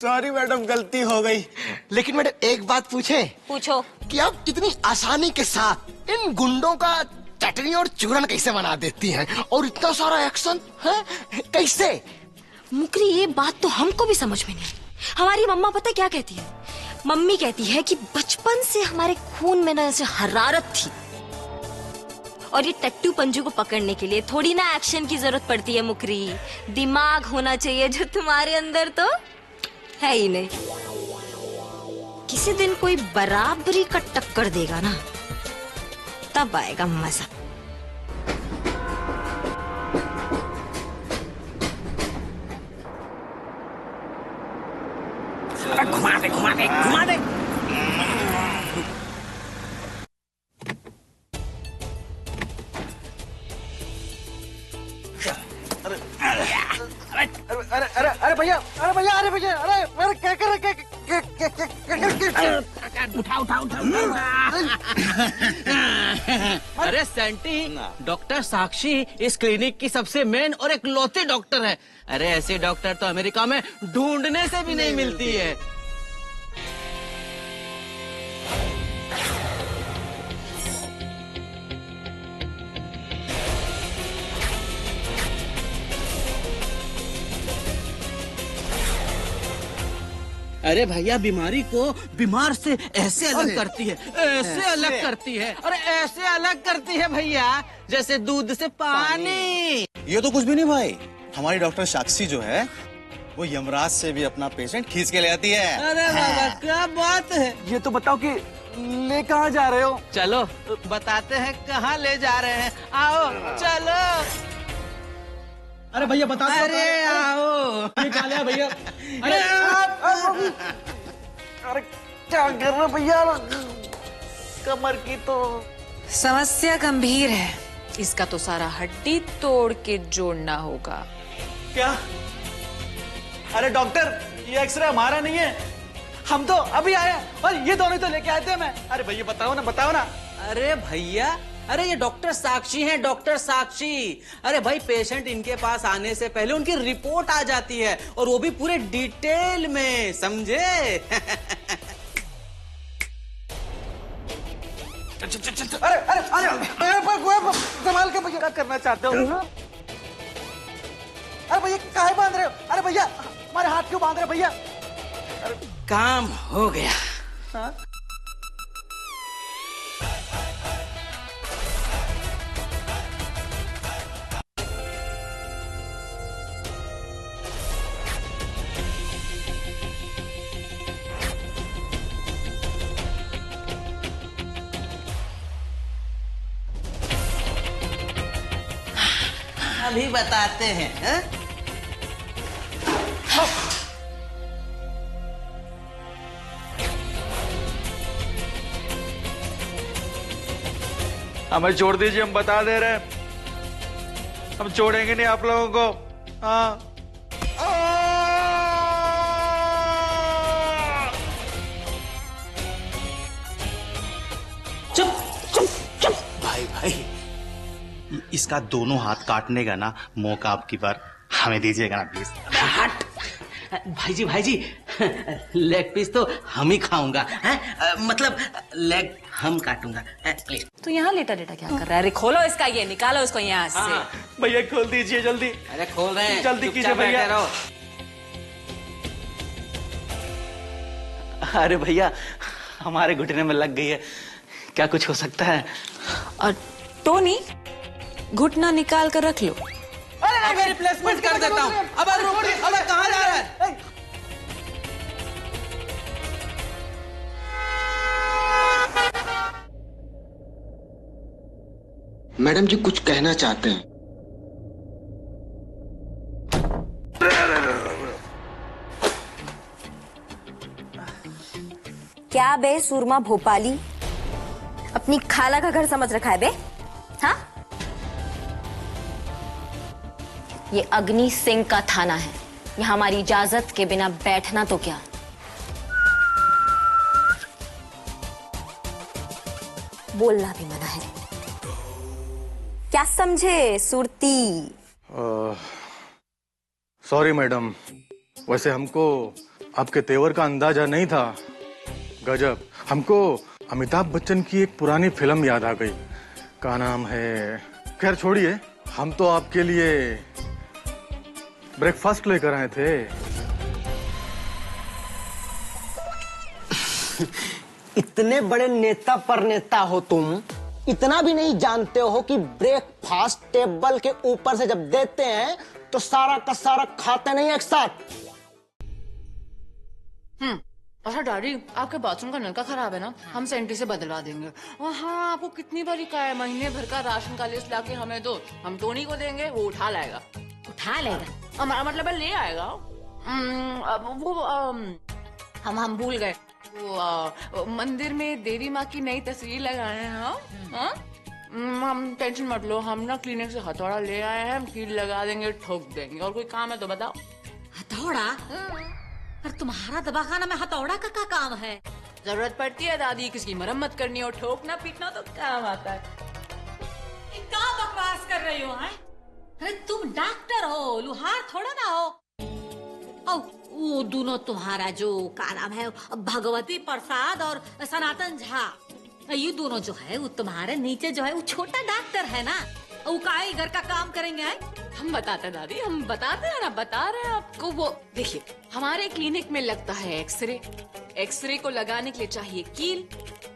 Sorry madam, गलती हो गई। लेकिन मैडम एक बात पूछे? पूछो। कि आप इतनी आसानी के साथ इन गुंडों का चटनी और चूरन कैसे बना देती हैं? और इतना सारा एक्शन है कैसे? मुकरी, ये बात तो हमको भी समझ में नहीं। हमारी मम्मा पता क्या कहती है? मम्मी कहती है कि बचपन से हमारे खून में ना ऐसे हरारत थी, और ये टट्टू पंजू को पकड़ने के लिए थोड़ी ना एक्शन की जरूरत पड़ती है मुकरी। दिमाग होना चाहिए, जो तुम्हारे अंदर तो है ही नहीं। किसी दिन कोई बराबरी का टक्कर देगा ना, तब आएगा मजा। घुमा दे घुमा दे घुमा दे। अरे भैया, अरे क्या कर रहे? उठा उठा उठा। अरे सेंटी, डॉक्टर साक्षी इस क्लिनिक की सबसे मेन और एक लौती डॉक्टर है। अरे ऐसे डॉक्टर तो अमेरिका में ढूंढने से भी नहीं मिलती है। अरे भैया, बीमारी को बीमार से ऐसे अलग करती है, ऐसे अलग करती है, और ऐसे अलग करती है भैया, जैसे दूध से पानी। ये तो कुछ भी नहीं भाई, हमारी डॉक्टर साक्षी जो है वो यमराज से भी अपना पेशेंट खींच के ले आती है। अरे बाबा, क्या बात है। ये तो बताओ कि ले कहाँ जा रहे हो? चलो बताते हैं कहाँ ले जा रहे हैं। आओ चलो। अरे भैया बता। अरे आओ। निकाले भैया। अरे अरे क्या कर रहे भैया? कमर की तो समस्या गंभीर है, इसका तो सारा हड्डी तोड़ के जोड़ना होगा। क्या? अरे डॉक्टर, ये एक्सरे हमारा नहीं है, हम तो अभी आए और ये दोनों तो लेके आए थे। मैं अरे भैया बताओ ना, बताओ ना। अरे भैया, अरे ये डॉक्टर साक्षी हैं, डॉक्टर साक्षी। अरे भाई, पेशेंट इनके पास आने से पहले उनकी रिपोर्ट आ जाती है, और वो भी पूरे डिटेल में, समझे? अरे अरे अरे संभाल के भैया, क्या करना चाहते हो? अरे भैया काहे बांध रहे हो? अरे भैया हमारे हाथ क्यों बांध रहे हो भैया? काम हो गया। हाँ? अभी बताते हैं, हैं? हमें छोड़ दीजिए, हम बता दे रहे हैं, हम छोड़ेंगे नहीं आप लोगों को। हाँ। चुप चुप चुप। भाई भाई, इसका दोनों हाथ काटने का ना मौका आपकी बार हमें दीजिएगा ना प्लीज। हट भाई जी, लेग पीस तो हम ही खाऊंगा, मतलब लेग हम काटूंगा, प्लीज। तो यहाँ लेटा लेटा क्या कर रहा है? अरे खोलो इसका, ये निकालो इसको यहाँ से। हाँ। भैया खोल दीजिए जल्दी। अरे खोल रहे हैं, जल्दी कीजिए चुपचाप भैया। बैठे रहो। अरे भैया, हमारे घुटने में लग गई है, क्या कुछ हो सकता है? और टोनी, घुटना निकाल कर रख लो। अरे रिप्लेसमेंट कर देता हूँ। अब रुक, अब कहाँ जा रहा है? मैडम जी कुछ कहना चाहते हैं। क्या बे सुरमा भोपाली, अपनी खाला का घर समझ रखा है बे? हाँ, ये अग्नि सिंह का थाना है, यहाँ हमारी इजाजत के बिना बैठना तो क्या। बोलना भी मना है। क्या समझे सुरती? सॉरी मैडम, वैसे हमको आपके तेवर का अंदाजा नहीं था। गजब। हमको अमिताभ बच्चन की एक पुरानी फिल्म याद आ गई। क्या नाम है? खैर छोड़िए, हम तो आपके लिए ब्रेकफास्ट लेकर आए थे। इतने बड़े नेता पर नेता हो तुम, इतना भी नहीं जानते हो कि ब्रेकफास्ट टेबल के ऊपर से जब देते हैं तो सारा का सारा खाते नहीं एक साथ। अच्छा डैडी, आपके बाथरूम का नलका खराब है ना, हम सेंटी से बदलवा देंगे। और हाँ, आपको कितनी बारी कहा है महीने भर का राशन का लिस्ट लाके हमें दो, हम टोनी को देंगे, वो उठा लाएगा। उठा लेगा? हमारा मतलब है ले आएगा। हम भूल गए, वो मंदिर में देवी माँ की नई तस्वीर लगाए हैं। हाँ? हम टेंशन मत लो, हम ना क्लिनिक से हथौड़ा ले आए हैं, हम कील लगा देंगे, ठोक देंगे। और कोई काम है तो बताओ। हथौड़ा? पर तुम्हारा दवाखाना में हथौड़ा का क्या काम है? जरूरत पड़ती है दादी, किसकी मरम्मत करनी हो, ठोकना पीटना तो काम आता है। क्या बकवास कर रही हो? अरे तुम डॉक्टर हो, लुहार थोड़ा ना हो। ओ, वो दोनों तुम्हारा जो क्या नाम है, भगवती प्रसाद और सनातन झा, ये दोनों जो है वो तुम्हारे नीचे जो है वो छोटा डॉक्टर है ना, वो काहे घर का काम करेंगे? हम बताते हैं दादी, हम बताते हैं ना, बता रहे हैं आपको। वो देखिए, हमारे क्लिनिक में लगता है एक्सरे, एक्सरे को लगाने के लिए चाहिए कील,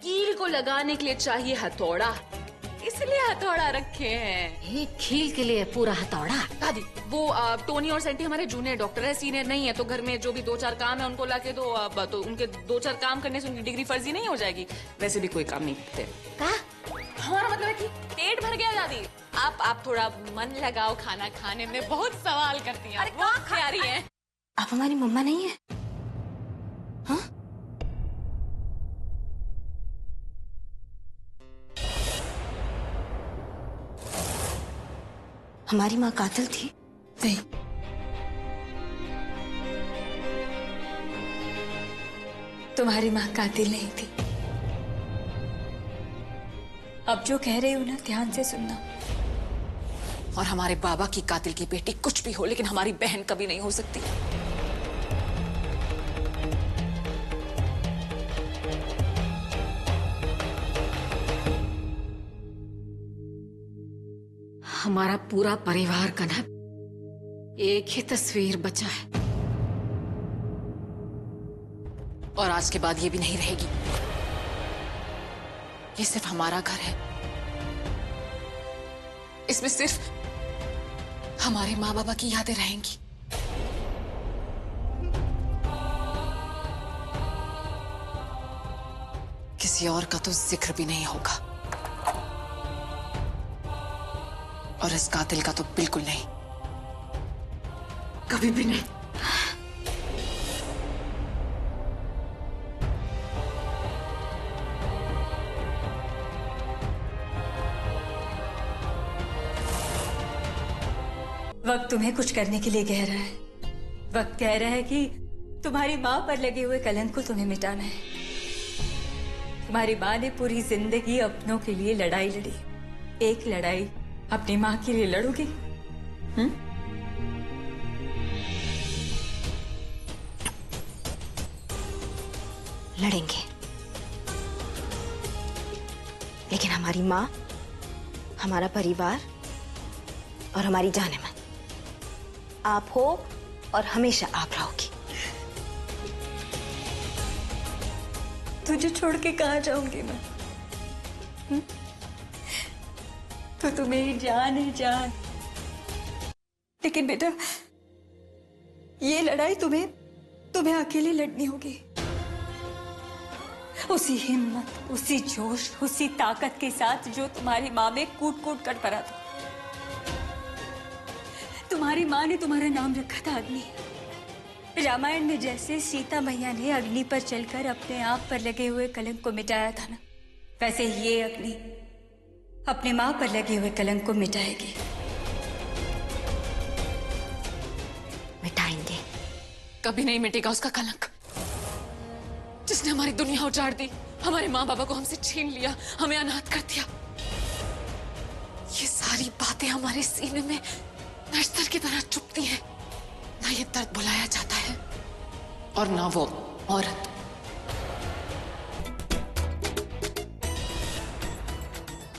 कील को लगाने के लिए चाहिए हथौड़ा, इसलिए हथौड़ा रखे हैं। एक कील के लिए पूरा हथौड़ा? दादी वो टोनी और सेंटी हमारे जूनियर डॉक्टर है, सीनियर नहीं है, तो घर में जो भी 2-4 काम है उनको लाके दो। तो उनके 2-4 काम करने से उनकी डिग्री फर्जी नहीं हो जाएगी। वैसे भी कोई काम नहीं करते। हमारा मतलब है कि पेट भर गया दादी, आप थोड़ा मन लगाओ खाना खाने में, बहुत सवाल करती हैं। अरे बहुत प्यारी हैं। आप हमारी मम्मा नहीं है? हाँ? हमारी माँ कातिल थी? नहीं, तुम्हारी माँ कातिल नहीं थी। अब जो कह रही हूँ ना, ध्यान से सुनना। और हमारे बाबा की कातिल की बेटी कुछ भी हो, लेकिन हमारी बहन कभी नहीं हो सकती। हमारा पूरा परिवार का ना एक ही तस्वीर बचा है, और आज के बाद ये भी नहीं रहेगी। ये सिर्फ हमारा घर है, इसमें सिर्फ हमारे माँ बाबा की यादें रहेंगी। किसी और का तो जिक्र भी नहीं होगा, और इस कातिल का तो बिल्कुल नहीं, कभी भी नहीं। वक्त तुम्हें कुछ करने के लिए कह रहा है। वक्त कह रहा है कि तुम्हारी माँ पर लगे हुए कलंक को तुम्हें मिटाना है। तुम्हारी माँ ने पूरी जिंदगी अपनों के लिए लड़ाई लड़ी, एक लड़ाई अपनी माँ के लिए लड़ोगी? लड़ेंगे, लेकिन हमारी माँ, हमारा परिवार और हमारी जान मन आप हो, और हमेशा आप रहोगी। तुझे छोड़ के कहाँ जाऊंगी मैं? तो तू मेरी जान है, जान। लेकिन बेटा, ये लड़ाई तुम्हें अकेले लड़नी होगी। उसी हिम्मत, उसी जोश, उसी ताकत के साथ जो तुम्हारी माँ में कूट कूट कर भरा था। तुम्हारी माँ ने तुम्हारा नाम रखा था अग्नि। रामायण में जैसे सीता मैया ने अग्नि पर चलकर अपने आप पर लगे हुए कलंक को मिटाया था ना, वैसे ये अग्नि अपने माँ पर लगे हुए कलंक को मिटाएगी। मिटाएंगे। कभी नहीं मिटेगा उसका कलंक, जिसने हमारी दुनिया उजाड़ दी, हमारे माँ बाबा को हमसे छीन लिया, हमें अनाथ कर दिया। ये सारी बातें हमारे सीने में नश्तर की तरह चुभती हैं। ना ये दर्द बुलाया जाता है और ना वो औरत।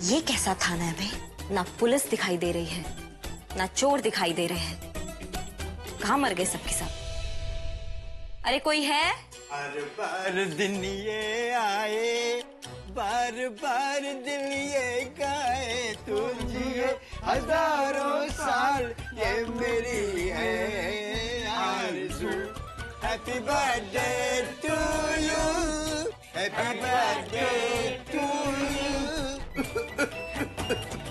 ये कैसा थाना है बे? ना पुलिस दिखाई दे रही है, ना चोर दिखाई दे रहे हैं। कहाँ मर गए सबके सब? अरे कोई है? बार बार दिन ये आए, बार बार दिल ये गाए, तू जिए हजारों साल, ये मेरी है आरज़ू। Happy birthday to you, happy birthday to you.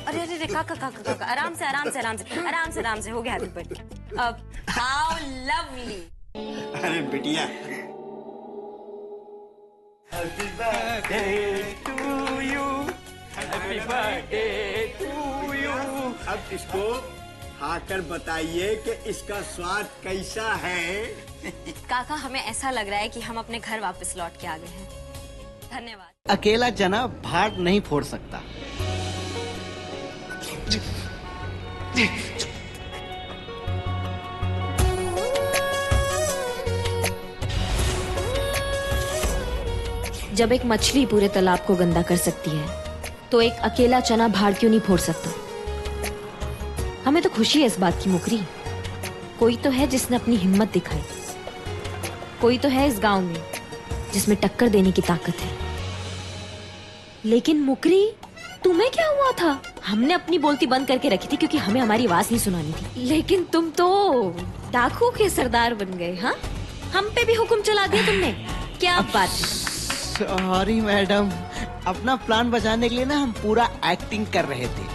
अरे अरे काका काका काका, आराम से आराम से आराम से आराम से आराम से, हो गया हैप्पी बर्थडे। अब हाउ लवली। अरे बिटिया, happy birthday to you, happy birthday to you. अब इसको खाकर बताइए कि इसका स्वाद कैसा है। काका, हमें ऐसा लग रहा है कि हम अपने घर वापस लौट के आ गए हैं। धन्यवाद। अकेला चना भाट नहीं फोड़ सकता। जब एक मछली पूरे तालाब को गंदा कर सकती है, तो एक अकेला चना भाड़ क्यों नहीं फोड़ सकता? हमें तो खुशी है इस बात की मुकरी। कोई तो है जिसने अपनी हिम्मत दिखाई, कोई तो है इस गांव में जिसमें टक्कर देने की ताकत है। लेकिन मुकरी, तुम्हें क्या हुआ था? हमने अपनी बोलती बंद करके रखी थी क्योंकि हमें हमारी आवाज नहीं सुनानी थी, लेकिन तुम तो डाकू के सरदार बन गए। हाँ, हम पे भी हुक्म चला दिया तुमने। क्या बात है? सॉरी मैडम, अपना प्लान बचाने के लिए ना हम पूरा एक्टिंग कर रहे थे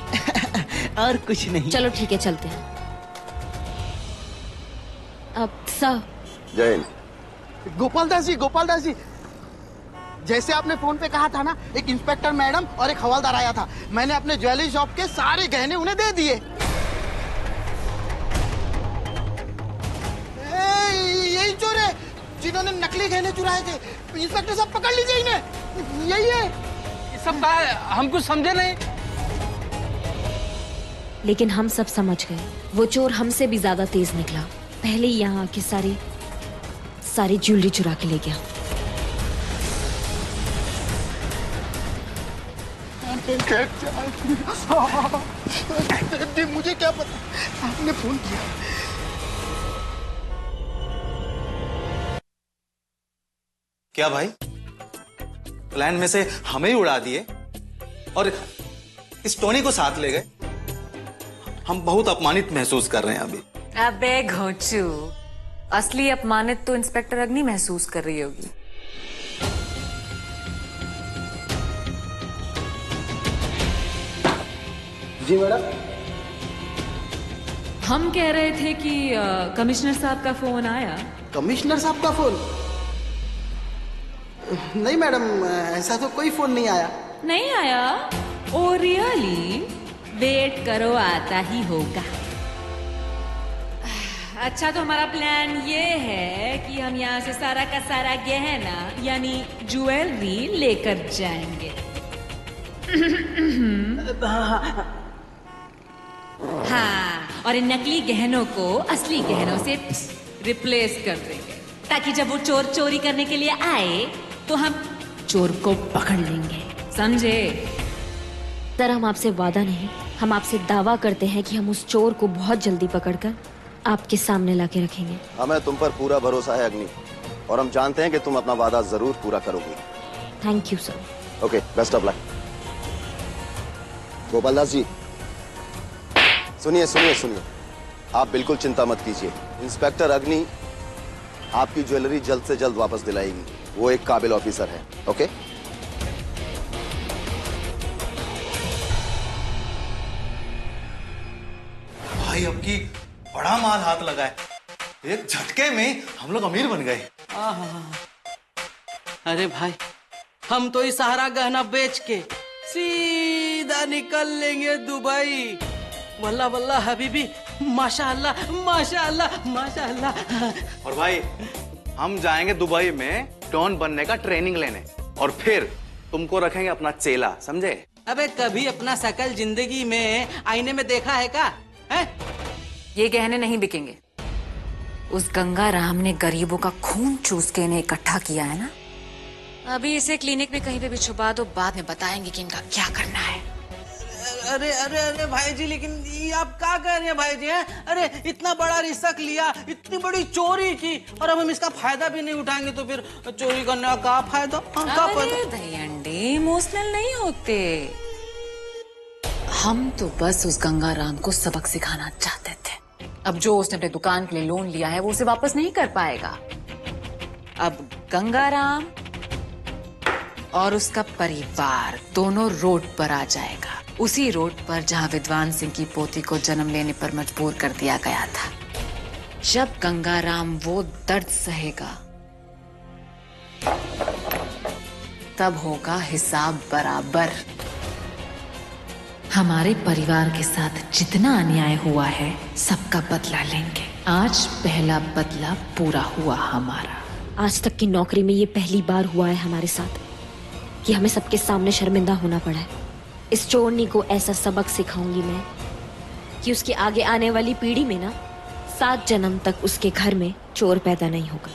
और कुछ नहीं। चलो ठीक है, चलते हैं। अब सर। जैन। गोपाल दास जी, जैसे आपने फोन पे कहा था ना, एक इंस्पेक्टर मैडम और एक हवलदार आया था। मैंने अपने ज्वेलरी शॉप के सारे गहने उन्हें दे दिए। यही चोर है जिन्होंने नकली गहने चुराए थे। इंस्पेक्टर साहब, पकड़ लीजिए इन्हें। यही है। ये सब कहा है, हम कुछ समझे नहीं। लेकिन हम सब समझ गए, वो चोर हमसे भी ज्यादा तेज निकला। पहले ही यहाँ आके सारी ज्वेलरी चुरा के ले गया। मुझे क्या पता, आपने फोन किया। क्या भाई, प्लान में से हमें ही उड़ा दिए और इस टोनी को साथ ले गए? हम बहुत अपमानित महसूस कर रहे हैं अभी। अबे घोचू, असली अपमानित तो इंस्पेक्टर अग्नि महसूस कर रही होगी। जी मैडम। हम कह रहे थे कि कमिश्नर साहब का फोन आया। कमिश्नर साहब का फोन? नहीं मैडम, ऐसा तो कोई फोन नहीं आया। नहीं आया? Oh really? वेट करो, आता ही होगा। अच्छा, तो हमारा प्लान ये है कि हम यहाँ से सारा का सारा गहना यानी ज्वेलरी लेकर जाएंगे। हाँ, और इन नकली गहनों को असली गहनों से रिप्लेस कर देंगे, ताकि जब वो चोर चोरी करने के लिए आए तो हम चोर को पकड़ लेंगे। समझे? सर, हम आपसे वादा नहीं, हम आपसे दावा करते हैं कि हम उस चोर को बहुत जल्दी पकड़कर आपके सामने लाके रखेंगे। हमें तुम पर पूरा भरोसा है अग्नि, और हम जानते हैं कि तुम अपना वादा जरूर पूरा करोगी। Thank you sir. Okay, best of luck. Gopal Das ji, सुनिए सुनिए सुनिए, आप बिल्कुल चिंता मत कीजिए। इंस्पेक्टर अग्नि आपकी ज्वेलरी जल्द से जल्द वापस दिलाएगी। वो एक काबिल ऑफिसर है। ओके? भाई, अब की बड़ा माल हाथ लगा है। एक झटके में हम लोग अमीर बन गए। अरे भाई, हम तो इस सारा गहना बेच के सीधा निकल लेंगे दुबई। वल्ला वल्ला हबीबी, माशाअल्लाह माशाअल्लाह माशाअल्लाह। और भाई, हम जाएंगे दुबई में डॉन बनने का ट्रेनिंग लेने, और फिर तुमको रखेंगे अपना चेला, समझे? अबे, कभी अपना शकल जिंदगी में आईने में देखा है क्या? है? ये गहने नहीं बिकेंगे। उस गंगा राम ने गरीबों का खून चूस के इन्हें इकट्ठा किया है ना। अभी इसे क्लिनिक में कहीं पे भी छुपा दो, बाद में बताएंगे कि इनका क्या करना है। अरे अरे अरे भाई जी, लेकिन ये आप क्या कह रहे हैं भाई जी? हैं? अरे इतना बड़ा रिस्क लिया, इतनी बड़ी चोरी की, और अब हम इसका फायदा भी नहीं उठाएंगे तो फिर चोरी करने का क्या फायदा? अरे दहीहंडी, इमोशनल नहीं होते। हम तो बस उस गंगा राम को सबक सिखाना चाहते थे। अब जो उसने अपने दुकान के लिए लोन लिया है वो उसे वापस नहीं कर पाएगा। अब गंगा राम और उसका परिवार दोनों रोड पर आ जाएगा, उसी रोड पर जहां विद्वान सिंह की पोती को जन्म लेने पर मजबूर कर दिया गया था। जब गंगा राम वो दर्द सहेगा तब होगा हिसाब बराबर। हमारे परिवार के साथ जितना अन्याय हुआ है सबका बदला लेंगे। आज पहला बदला पूरा हुआ हमारा। आज तक की नौकरी में ये पहली बार हुआ है हमारे साथ कि हमें सबके सामने शर्मिंदा होना पड़ा है। इस चोरनी को ऐसा सबक सिखाऊंगी मैं कि उसकी आगे आने वाली पीढ़ी में ना 7 जन्म तक उसके घर में चोर पैदा नहीं होगा।